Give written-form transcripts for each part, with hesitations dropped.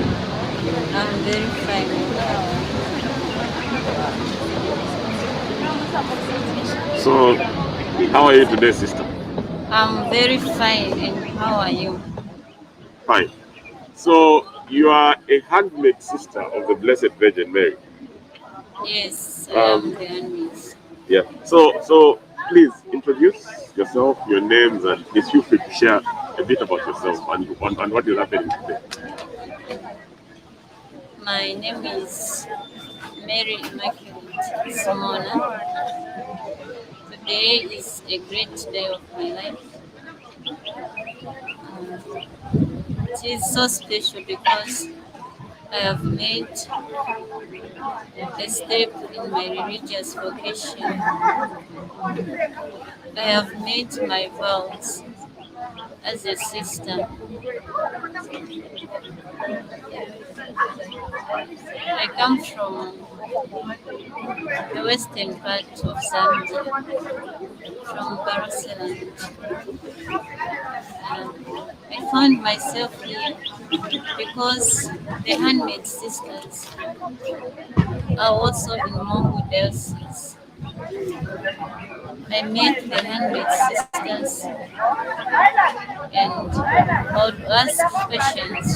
today? I'm very fine. So, how are you today, sister? I'm very fine. And how are you? Fine. So, you are a handmaid sister of the Blessed Virgin Mary. Yes, I am Um, the Handmaid. yeah. So please introduce yourself, your names, and please feel free to share a bit about yourself and what is happening today. My name is Mary Immaculate Simona. Today is a great day of my life. It is so special because I have made a step in my religious vocation. I have made my vows as a sister. I come from the western part of Zambia, from Barcelona. I found myself here because the Handmaid sisters are also in Mongo Diocese. I met the Handmaid sisters and I would ask questions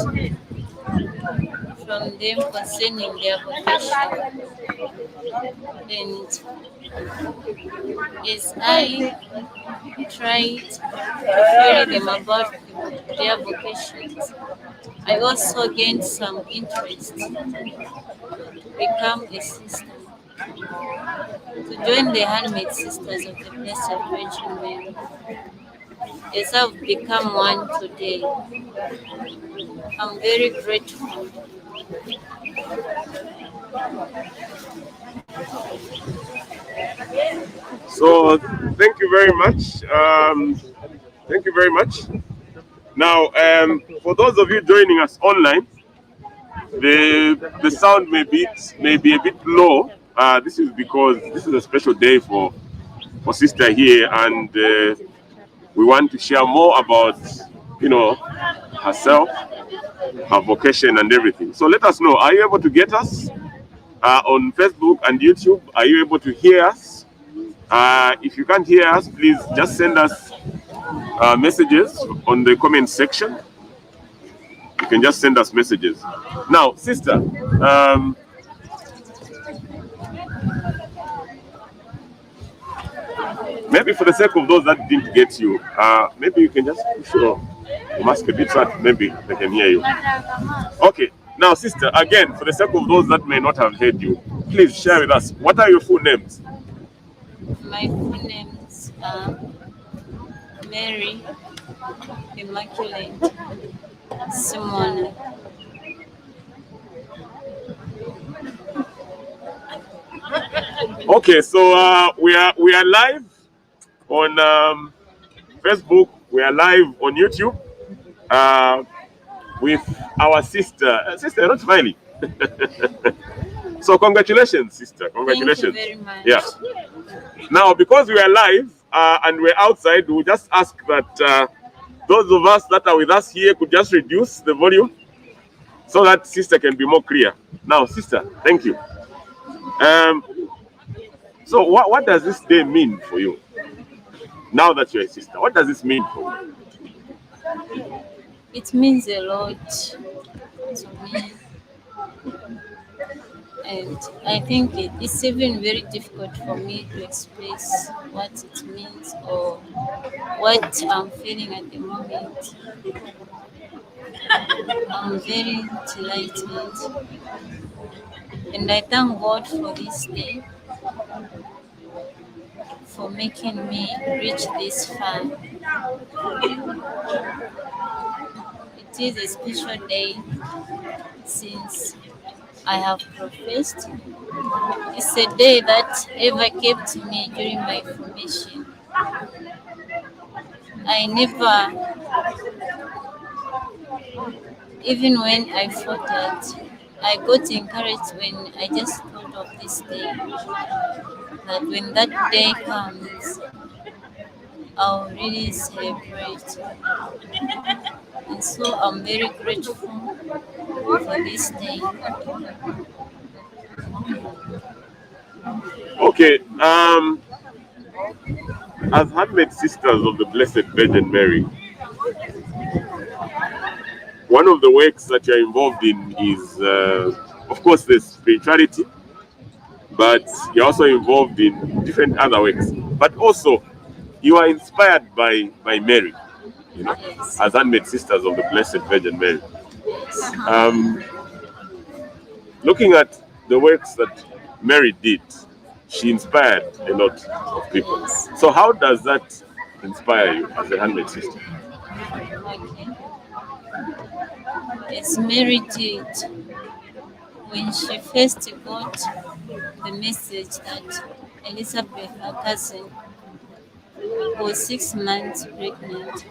from them concerning their vocation. And as I tried to query them about their vocations, I also gained some interest to become a sister, to join the Handmaid Sisters of the Blessed Virgin Mary. As I've become one today, I'm very grateful. So, thank you very much. Thank you very much. Now, for those of you joining us online, the sound may be a bit low. This is because this is a special day for sister here, and we want to share more about herself, her vocation, and everything. So let us know. Are you able to get us on Facebook and YouTube? Are you able to hear us? If you can't hear us, please just send us messages on the comment section. You can just send us messages. Now, sister, maybe for the sake of those that didn't get you, maybe you can just push your mask a bit so that maybe they can hear you. Okay. Now, sister, again, for the sake of those that may not have heard you, please share with us what are your full names? My full names are Mary Immaculate Simona. Okay, so we are live on Facebook. We are live on YouTube with our sister. Sister, you're not smiling. So congratulations, sister. Thank you Congratulations. very Yeah. much. Now, because we are live and we're outside, we'll just ask that those of us that are with us here could just reduce the volume so that sister can be more clear. Now, sister, thank you. Um, so, what does this day mean for you? Now that you're a sister, what does this mean for you? It means a lot to me, and I think it's even very difficult for me to express what it means or what I'm feeling at the moment. I'm very delighted, and I thank God for this day, for making me reach this far. It is a special day since I have professed. It's a day that ever kept me during my formation. I never, even when I faltered, I got encouraged when I just thought of this day. That when that day comes, I'll really celebrate. And so I'm very grateful for for this day. Okay, as handmaid sisters of the Blessed Virgin Mary, one of the works that you're involved in is, of course, the spirituality, but you're also involved in different other works. But also, you are inspired by Mary, you know, Yes. as handmaid sisters of the Blessed Virgin Mary. Yes. Um, Looking at the works that Mary did, she inspired a lot of people. So, how does that inspire you as a handmaid sister? Okay. As Mary did when she first got the message that Elizabeth, her cousin, was 6 months pregnant.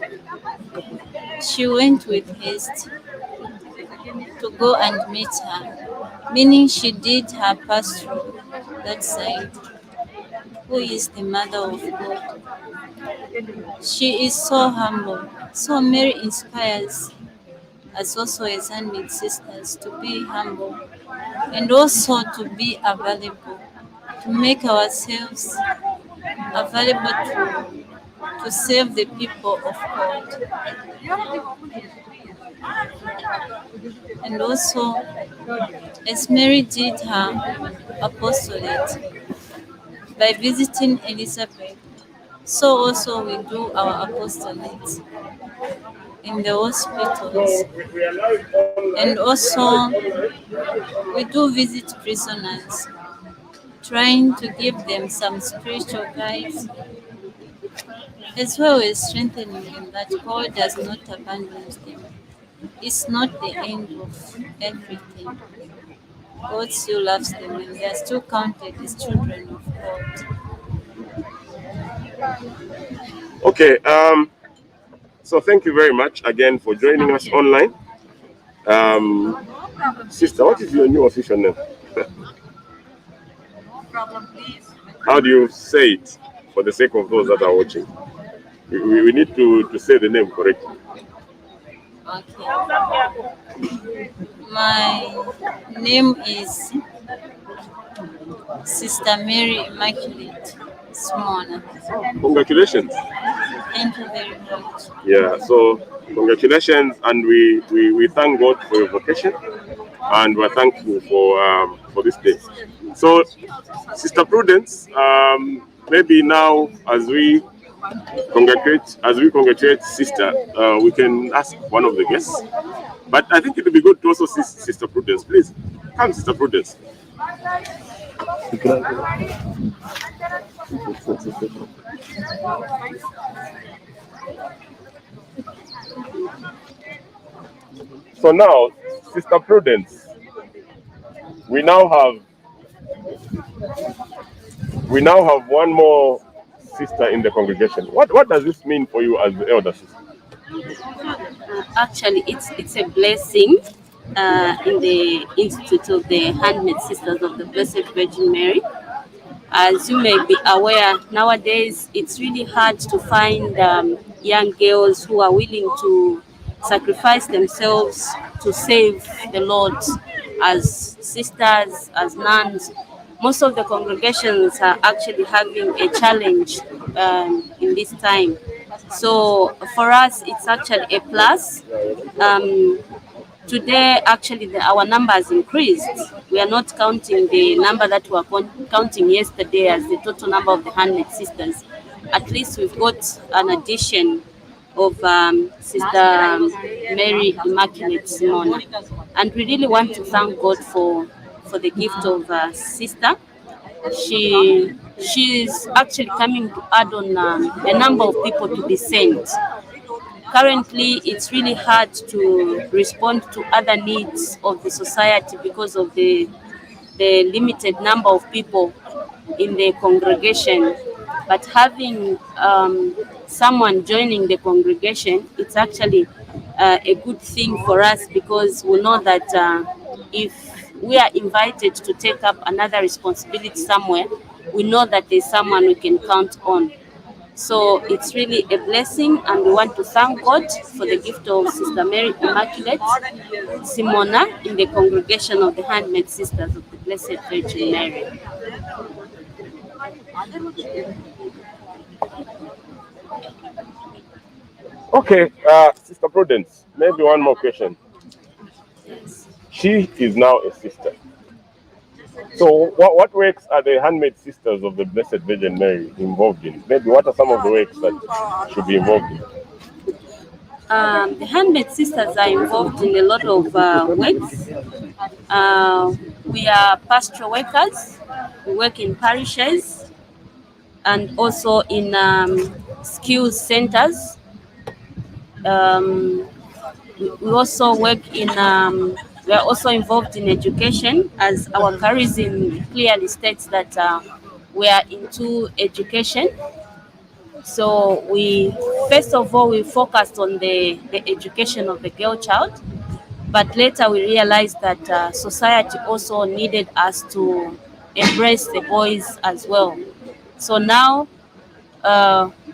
She went with haste to go and meet her, meaning she did her pass through that side, who is the mother of God. She is so humble. So Mary inspires us also as handmaid sisters to be humble and also to be available, to make ourselves available to serve the people of God. And also, as Mary did her apostolate by visiting Elizabeth, so also we do our apostolate in the hospitals. And also, we do visit prisoners, trying to give them some spiritual guides, as well as strengthening them that God does not abandon them. It's not the end of everything. God still loves them and they are still counted as children of God. Okay, so thank you very much again for joining us online. Um, Sister, what is your new official name? How do you say it for the sake of those that are watching? We need to say the name correctly. Okay. My name is Sister Mary Immaculate Simona. Congratulations. Thank you very much. Yeah, so congratulations, and we thank God for your vocation, and we're thankful for this day. So, Sister Prudence, maybe now as we congratulate Sister, we can ask one of the guests. But I think it would be good to also see Sister Prudence. Please come, Sister Prudence. So now, Sister Prudence, we now have one more sister in the congregation. What does this mean for you as the elder sister? Actually, it's a blessing in the Institute of the Handmaid Sisters of the Blessed Virgin Mary. As you may be aware, nowadays it's really hard to find young girls who are willing to sacrifice themselves to save the Lord as sisters, as nuns. Most of the congregations are actually having a challenge in this time. So for us, it's actually a plus. Um, Today, actually, our number has increased. We are not counting the number that we were counting yesterday as the total number of the handmaid sisters. At least we've got an addition of Sister Mary Immaculate Simona. And we really want to thank God for the gift of sister. She's actually coming to add on the number of people to be sent. Currently, it's really hard to respond to other needs of the society because of the limited number of people in the congregation. But having someone joining the congregation, it's actually a good thing for us because we know that if we are invited to take up another responsibility somewhere, we know that there's someone we can count on. So it's really a blessing, and we want to thank God for the gift of Sister Mary Immaculate Simona in the congregation of the Handmaid Sisters of the Blessed Virgin Mary. Okay, Sister Prudence, maybe one more question. Yes. She is now a sister. So, what works are the Handmaid Sisters of the Blessed Virgin Mary involved in? Maybe what are some of the works that should be involved in? The Handmaid Sisters are involved in a lot of works. We are pastoral workers. We work in parishes and also in skills centers. Um, we also work in, we are also involved in education, as our charism clearly states that we are into education. So we, first of all, we focused on the education of the girl child, but later we realized that society also needed us to embrace the boys as well. So now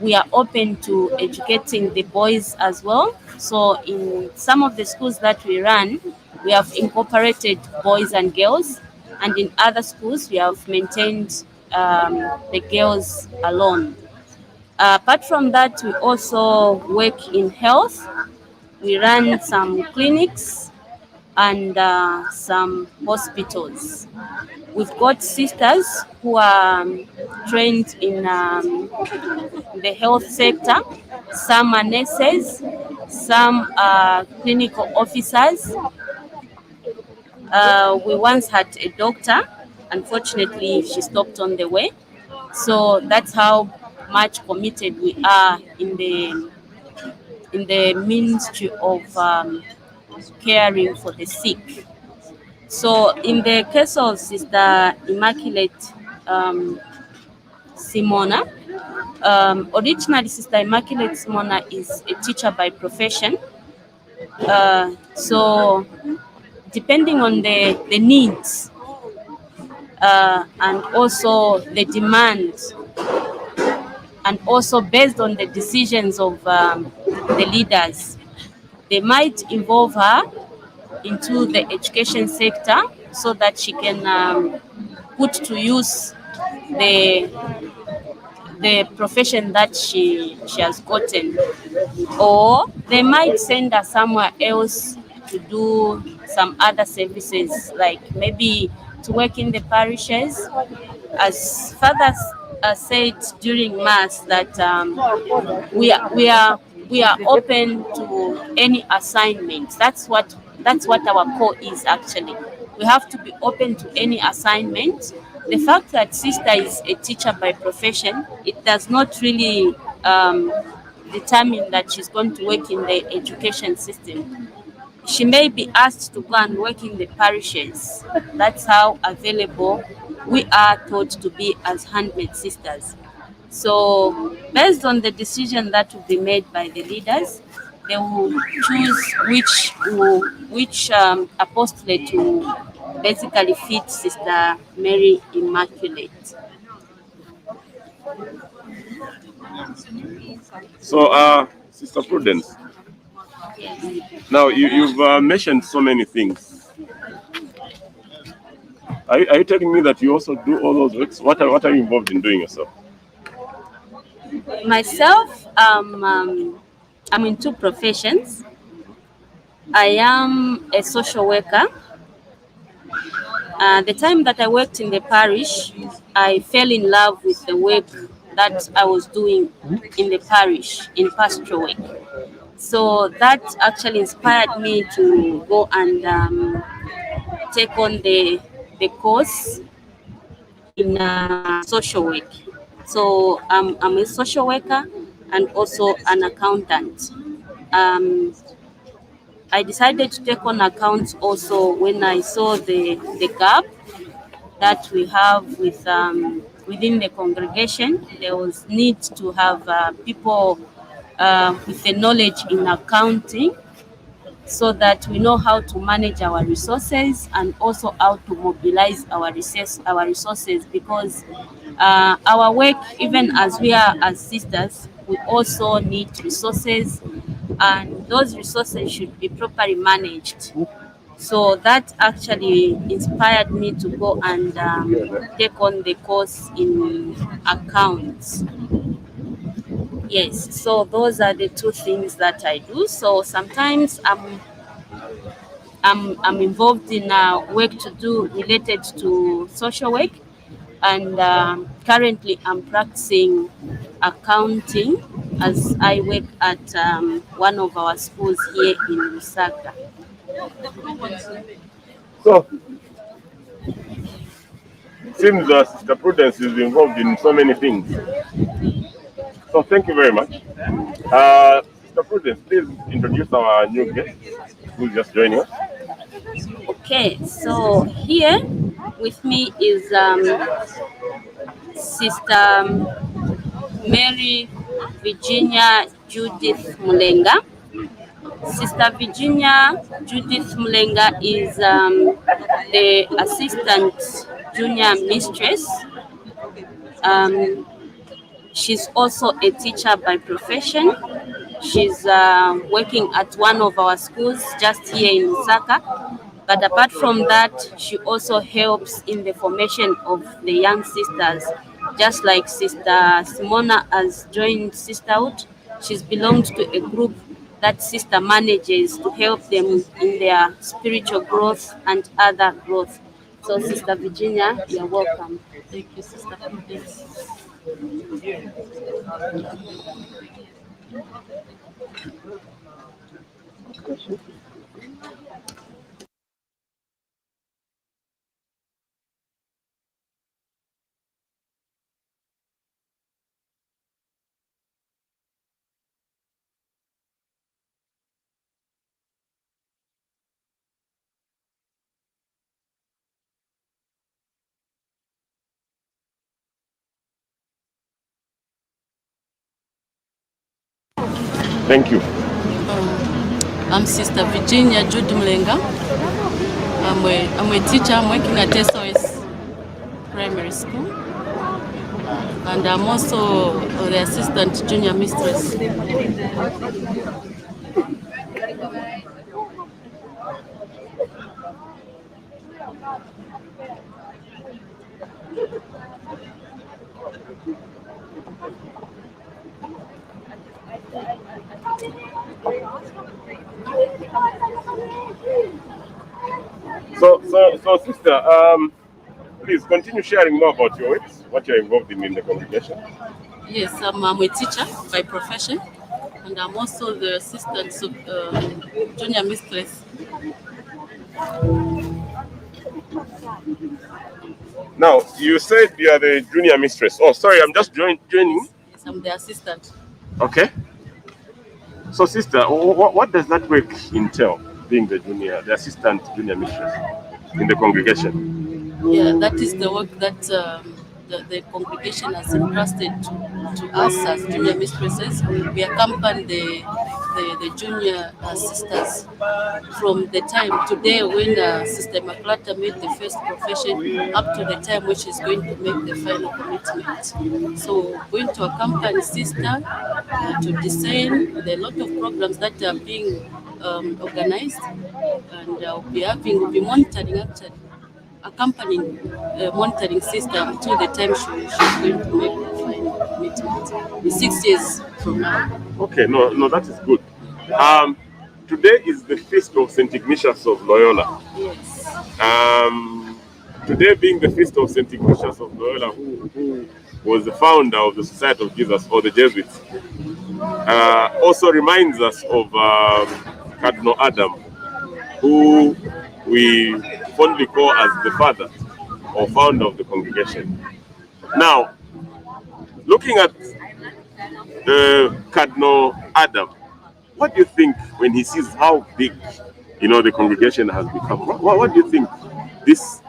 we are open to educating the boys as well. So in some of the schools that we run, we have incorporated boys and girls, and in other schools we have maintained the girls alone. Apart from that, we also work in health. We run some clinics and some hospitals. We've got sisters who are trained in the health sector. Some are nurses, some are clinical officers. We once had a doctor. Unfortunately, she stopped on the way. So that's how much committed we are in the ministry of caring for the sick. So in the case of Sister Immaculate Simona, originally Sister Immaculate Simona is a teacher by profession. So depending on the needs and also the demands, and also based on the decisions of the leaders, they might involve her into the education sector so that she can put to use the the profession that she has gotten, or they might send her somewhere else to do some other services, like maybe to work in the parishes. As fathers said during mass, that we are we are we are open to any assignment. That's what our core is actually. We have to be open to any assignment. The fact that sister is a teacher by profession, it does not really determine that she's going to work in the education system. She may be asked to go and work in the parishes. That's how available we are taught to be as handmaid sisters. So, based on the decision that will be made by the leaders, they will choose which apostolate to basically fit Sister Mary Immaculate. So, Sister Prudence, now you've mentioned so many things. Are you telling me that you also do all those works? What are you involved in doing yourself? Myself, I'm in two professions. I am a social worker. The time that I worked in the parish, I fell in love with the work that I was doing in the parish in pastoral work. So that actually inspired me to go and take on the course in social work. So I'm a social worker and also an accountant. Um, I decided to take on accounts also when I saw the gap that we have within the congregation. There was need to have people with the knowledge in accounting, so that we know how to manage our resources and also how to mobilize our resources, because Our work, even as we are as sisters, we also need resources, and those resources should be properly managed. So that actually inspired me to go and take on the course in accounts. Yes, so those are the two things that I do. So sometimes I'm involved in work to do related to social work, and currently I'm practicing accounting as I work at one of our schools here in Lusaka. So, seems Sister Prudence is involved in so many things. So, thank you very much. Sister Prudence, please introduce our new guest who's just joining us. Okay, so here with me is Sister Mary Virginia Judith Mulenga. Sister Virginia Judith Mulenga is the assistant junior mistress. Um, she's also a teacher by profession. She's working at one of our schools just here in Lusaka. But apart from that, she also helps in the formation of the young sisters. Just like Sister Simona has joined Sisterhood, she's belonged to a group that sister manages to help them in their spiritual growth and other growth. So, Sister Virginia, you're welcome. Thank you, Sister Prudence. Thank you. I'm Sister Virginia Jude Mulenga. I'm a teacher. I'm working at SOS Primary School. And I'm also the assistant junior mistress. So, sister, please continue sharing more about your works, what you're involved in the congregation. Yes, I'm a teacher by profession, and I'm also the assistant junior mistress. Now, you said you are the junior mistress. Oh, sorry, I'm just joining. Yes, I'm the assistant. Okay. So, sister, what does that work entail, being the assistant junior mistress in the congregation? Yeah, that is the work that the congregation has entrusted to us as junior mistresses. We accompany the junior sisters from the time today when Sister Maklata made the first profession up to the time when she's going to make the final commitment. So going to accompany sister to design a lot of programs that are being organized, and we'll be monitoring actually, accompanying monitoring system until the time she's going to make the final commitment in 6 years from now. Okay, no, that is good. Today is the feast of St. Ignatius of Loyola. Yes. Today being the feast of St. Ignatius of Loyola, who was the founder of the Society of Jesus, or the Jesuits, also reminds us of Cardinal Adam, who we fondly call as the father or founder of the congregation. Now, looking at Cardinal Adam, what do you think when he sees how big, the congregation has become? What do you think this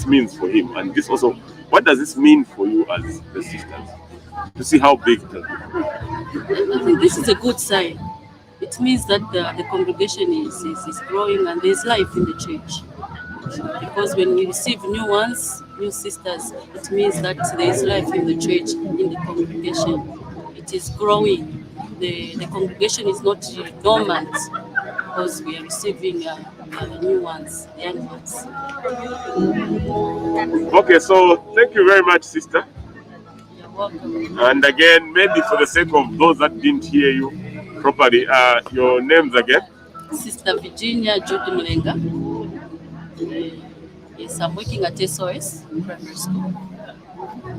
means for him? And this also, what does this mean for you as the sisters? To see how big it has become? I think this is a good sign. It means that the congregation is growing and there's life in the church. because when we receive new ones, new sisters, it means that there is life in the church, in the congregation. It is growing. The congregation is not dormant because we are receiving new ones, young ones. Okay, so thank you very much, sister. You're welcome. And again, maybe for the sake of those that didn't hear you properly, your names again? Sister Virginia Judy Mlenga. Yes, I'm working at SOS Primary School.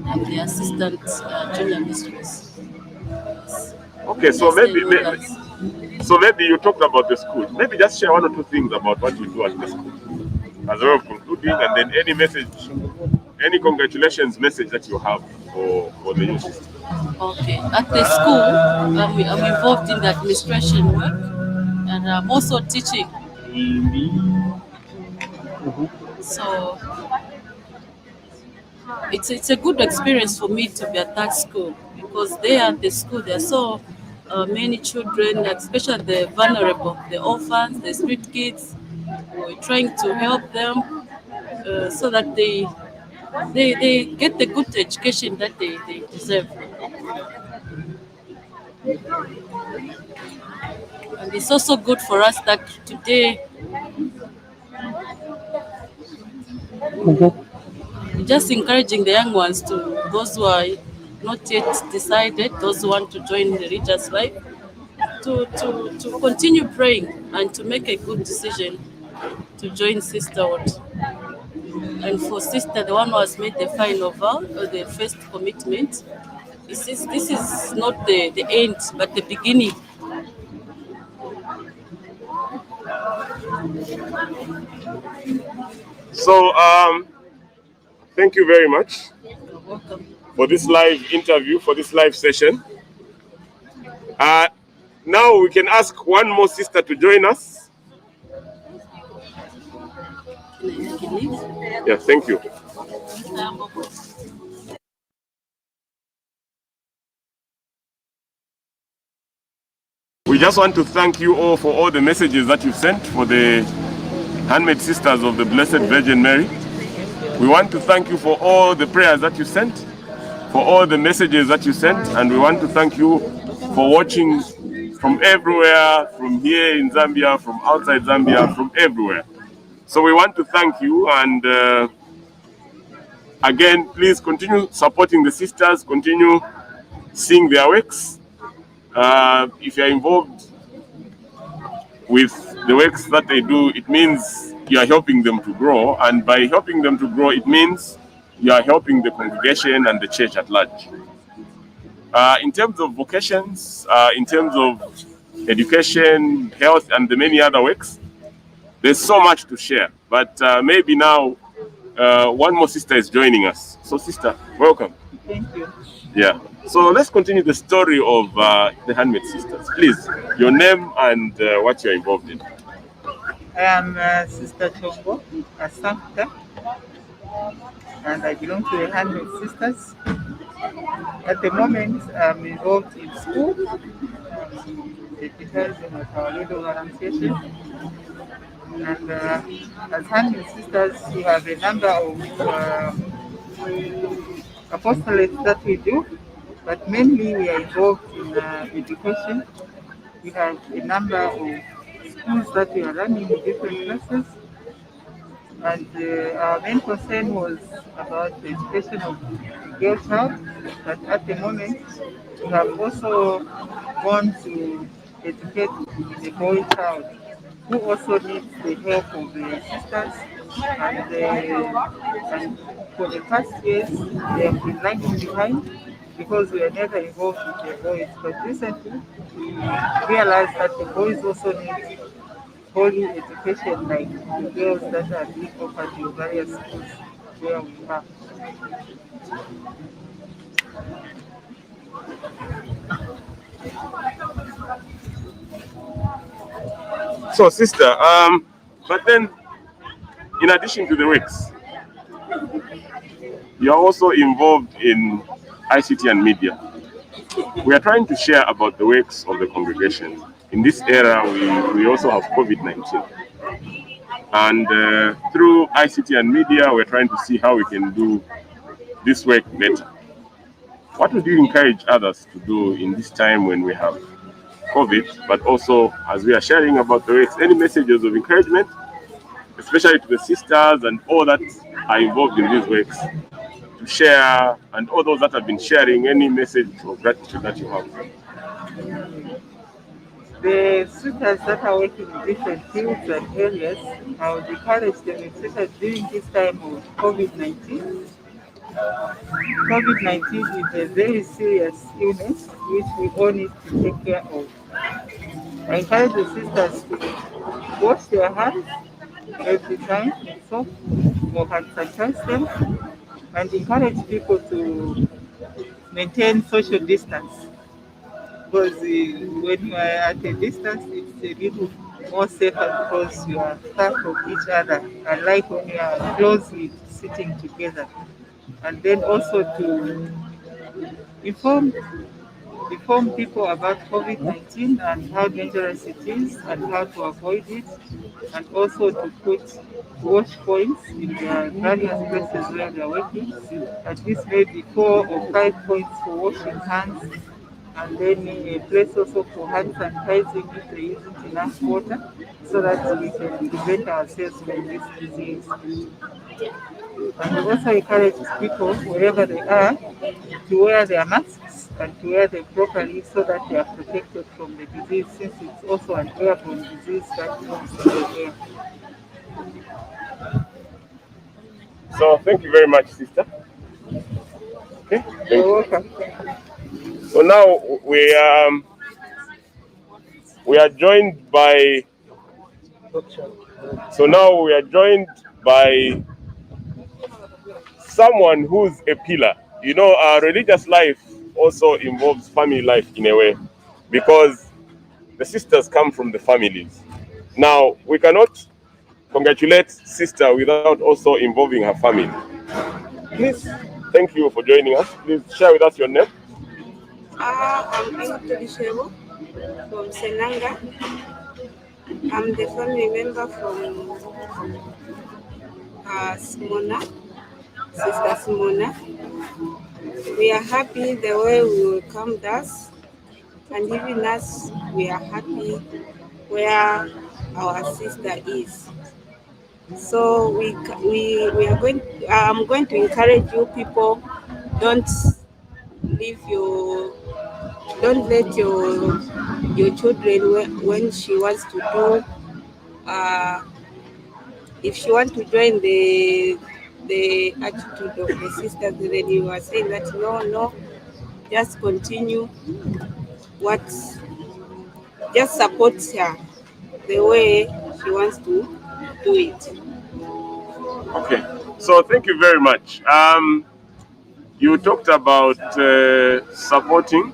I'm the assistant junior mistress. Yes. Okay, so maybe you talked about the school. Maybe just share one or two things about what you do at the school, as a way of concluding, and then any message, any congratulations message that you have for the new system. Okay, at the school, I'm involved in the administration work, and I'm also teaching. So it's a good experience for me to be at that school, because there at the school there are so many children, especially the vulnerable, the orphans, the street kids. We're trying to help them so that they get the good education that they deserve. And it's also good for us that today just encouraging the young ones, to those who are not yet decided, those who want to join the religious life, to continue praying and to make a good decision to join sisterhood. And for sister, the one who has made the final vow or the first commitment, this is not the end, but the beginning. So, thank you very much for this live interview, for this live session. Now we can ask one more sister to join us. Yeah, thank you. We just want to thank you all for all the messages that you've sent for the Handmaid Sisters of the Blessed Virgin Mary. We want to thank you for all the prayers that you sent, for all the messages that you sent, and we want to thank you for watching from everywhere, from here in Zambia, from outside Zambia, from everywhere. So we want to thank you, and again, please continue supporting the sisters, continue seeing their works. If you're involved with the works that they do, it means you are helping them to grow, and by helping them to grow, it means you are helping the congregation and the church at large. In terms of vocations, in terms of education, health, and the many other works, there's so much to share. But maybe now one more sister is joining us. So sister, welcome. Thank you. Yeah. So let's continue the story of the Handmaid Sisters. Please, your name and what you're involved in. I am Sister Chombo Asanta, and I belong to the Handmaid Sisters. At the moment, I'm involved in school, deputizing at Our Lady of Annunciation. And as Handmaid Sisters, we have a number of apostolates that we do, but mainly we are involved in education. We have a number of schools that we are running in different classes, and our main concern was about the education of the girl child, but at the moment we have also gone to educate the boy child, who also needs the help of the sisters, and for the past years they have been lagging behind because we are never involved with the boys, but recently we realized that the boys also need holy education like the girls that are being offered in various schools where we are. So sister, but then in addition to the works, you are also involved in ICT and media. We are trying to share about the works of the congregation. In this era, we also have COVID-19. And through ICT and media, we're trying to see how we can do this work better. What would you encourage others to do in this time when we have COVID, but also as we are sharing about the works, any messages of encouragement, especially to the sisters and all that are involved in these works, to share, and all those that have been sharing, any message of gratitude that you have? The students that are working in different fields and areas, I would encourage them, especially during this time of COVID-19. COVID-19 is a very serious illness which we all need to take care of. I encourage the sisters to wash their hands every time with soap or hand sanitize them, and encourage people to maintain social distance, because when you are at a distance, it's a little more safer because you are far from each other, unlike when you are closely sitting together. And then also to inform inform people about COVID-19 and how dangerous it is and how to avoid it, and also to put wash points in their various places where they are working, at least maybe 4 or 5 points for washing hands, and then a place also for hand sanitizing if there isn't enough water, so that we can prevent ourselves from this disease. And we also encourage people, wherever they are, to wear their masks and to wear them properly so that they are protected from the disease, since it's also an airborne disease that comes in the air. So thank you very much, sister. Okay, thank You're you. welcome. So now we are joined by someone who's a pillar. You know, our religious life also involves family life in a way, because the sisters come from the families. Now, we cannot congratulate sister without also involving her family. Please, thank you for joining us. Please share with us your name. I'm Angel from Senanga. I'm the family member from Simona, Sister Simona. We are happy the way we welcomed us, and even us, we are happy where our sister is. So we are going. I'm going to encourage you people. Don't leave your. Don't let your children when she wants to do. If she wants to join the attitude of the sisters, then you are saying that no, just continue what, just support her the way she wants to do it. Okay. So thank you very much. You talked about supporting,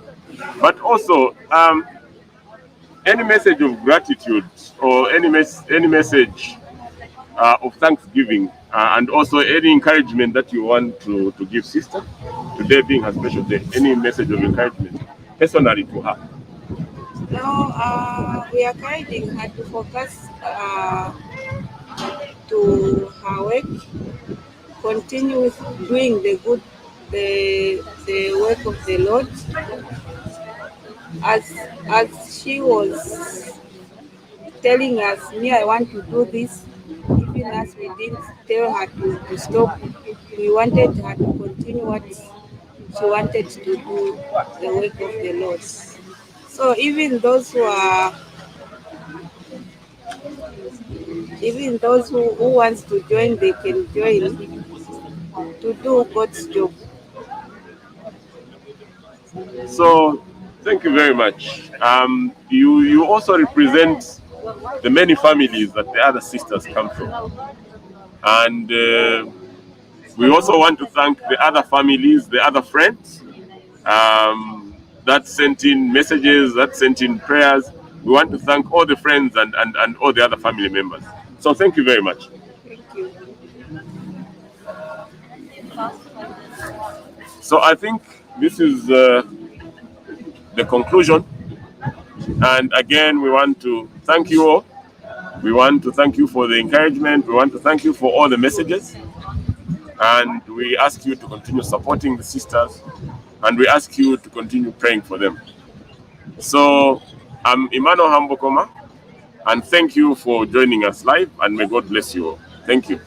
but also any message of gratitude or any message of thanksgiving, and also any encouragement that you want to give sister today being her special day. Any message of encouragement personally to her. Now we are encouraging her to focus to her work, continue with doing the work of the Lord, as she was telling us, me, I want to do this. Even as we didn't tell her to stop, we wanted her to continue what she wanted to do, the work of the Lord. So even those who wants to join, they can join to do God's job. So thank you very much. You also represent the many families that the other sisters come from, and we also want to thank the other families, the other friends that sent in messages, that sent in prayers. We want to thank all the friends and all the other family members. So thank you very much. Thank you. So I think this is the conclusion. And again, we want to thank you all We want to thank you for the encouragement. We want to thank you for all the messages. And we ask you to continue supporting the sisters. And we ask you to continue praying for them. So I'm Emmanuel Hambokoma. And thank you for joining us live. And may God bless you all. Thank you.